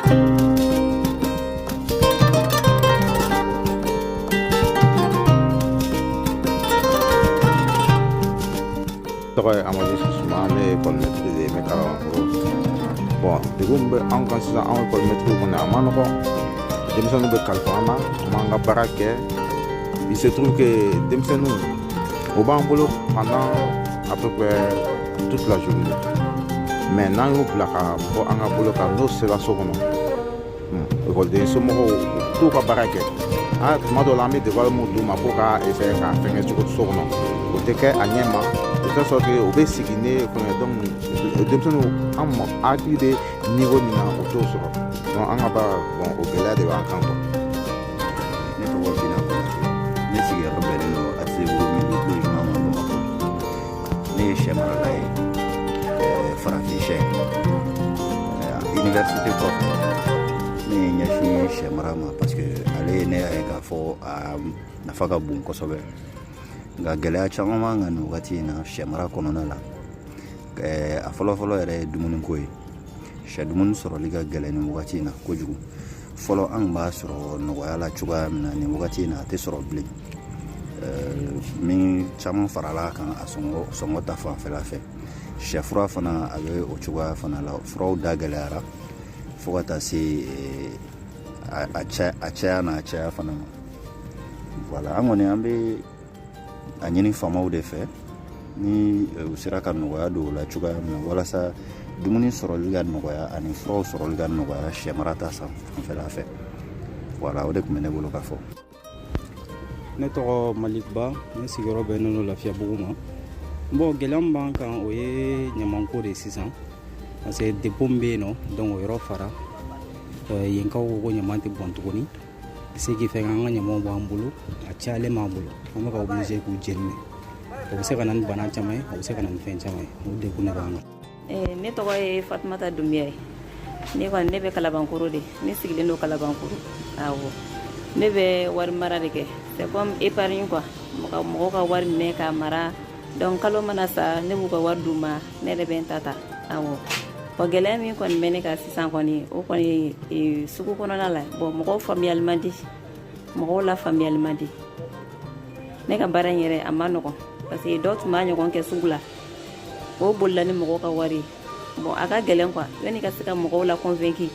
tɔgɔ Amadu Susuma, ne ye école maîtrisé n bɛ Kalabankɔrɔ. Bon, degun min bɛ anw kan sisan, anw école maîtrise kɔni a ma nɔgɔn. Denmisɛnninw bɛ kalifa an na, an b'an ka baara kɛ. Il se trouve que denmisɛnninw o b'an bolo pendant à peu près toute la journée. Mais n'an y'u bila ka bɔ an ka bolo kan n'o sera so kɔnɔ, école somɔgɔw t'u ka baara kɛ. Tuma dɔw la an bɛ devoir mun d'u ma ko ka essayer ka fɛngɛ cogo so kɔnɔ, o tɛ kɛ a ɲɛ ma. De telle sorte que o bɛ sigi ne fɛngɛ donc denmisɛnninw an hakili bɛ niveau min na o t'o sɔrɔ. Donc an ka baara bon o gɛlɛya de b'an kan quoi. Ne tɔgɔ Bina Konate, ne sigiyɔrɔ bɛnnen don ACBO Miliki ma Bamakɔ. Ne ye sɛ marala ye, farafin sɛ. Université kɔfɛ ne ye ɲɛsin sɛ mara ma parce que ale ye ne y'a ye k'a fɔ a nafa ka bon kosɛbɛ. Nka gɛlɛya caman b'an kan nin wagati in na sɛ mara kɔnɔna la. A fɔlɔ-fɔlɔ yɛrɛ ye dumuniko ye. Sɛ dumuni sɔrɔli ka gɛlɛn nin wagati in na kojugu. Fɔlɔ an b'a sɔrɔ nɔgɔya la cogoya min na nin wagati in na a tɛ sɔrɔ bilen. Min caman farala kan a sɔngɔ ta fanfɛla fɛ. Sɛfura fana a bɛ o cogoya fana la. Furaw da gɛlɛyara fo ka taa se a caya n'a caya fana ma. Voilà, an kɔni an bɛ a ɲini faamaw de fɛ ni u sera ka nɔgɔya don o la cogoya min na walasa dumuni sɔrɔli ka nɔgɔya ani furaw sɔrɔli ka nɔgɔya sɛ mara ta fanfɛla fɛ. Voilà, o de tun bɛ ne bolo ka fɔ. Ne tɔgɔ Malik Ba, ne sigiyɔrɔ bɛnnen don Lafiyabugu ma. Bon, gɛlɛya min b'an kan o ye ɲamanko de sisan parce que dépôt min bɛ yen nɔ donc o yɔrɔ fara yenkaw ko ɲaman tɛ bɔn tuguni se k'i fɛ an ka ɲamanw b'an bolo a cayalen b'an bolo an bɛ ka obligé k'u jeni o bɛ se ka na ni bana caman ye o bɛ se ka na ni fɛn caman ye o degun de b'an kan. Ne tɔgɔ ye Fatumata Dunbiya ye, ne kɔni ne bɛ Kalabankɔrɔ de, ne sigilen don Kalabankɔrɔ. Awɔ, ne bɛ wari mara de kɛ c'est comme épargne quoi, mɔgɔw ka wari minɛ k'a mara donc kalo mana sa ne b'u ka wari d'u ma ne yɛrɛ bɛ n ta ta. Awɔ, bon gɛlɛya min kɔni bɛ ne kan sisan kɔni o kɔni ye sugu kɔnɔna la bon mɔgɔw faamuyali man di, mɔgɔw la faamuyali man di. Ne ka baara in yɛrɛ a ma nɔgɔn parce que dɔw tun b'a ɲɔgɔn kɛ sugu la o bolila ni mɔgɔw ka wari bon a ka gɛlɛn quoi yanni ka se ka mɔgɔw la convaincre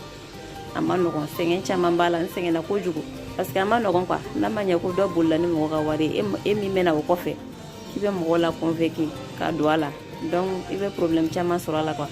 a ma nɔgɔn, sɛgɛn caman b'a la n sɛgɛnna kojugu parce que a ma nɔgɔn quoi n'a ma ɲɛ ko dɔ bolila ni mɔgɔw ka wari e min bɛna o kɔfɛ k'i bɛ mɔgɔw la convaincre ka don a la donc i bɛ problème caman sɔrɔ a la quoi.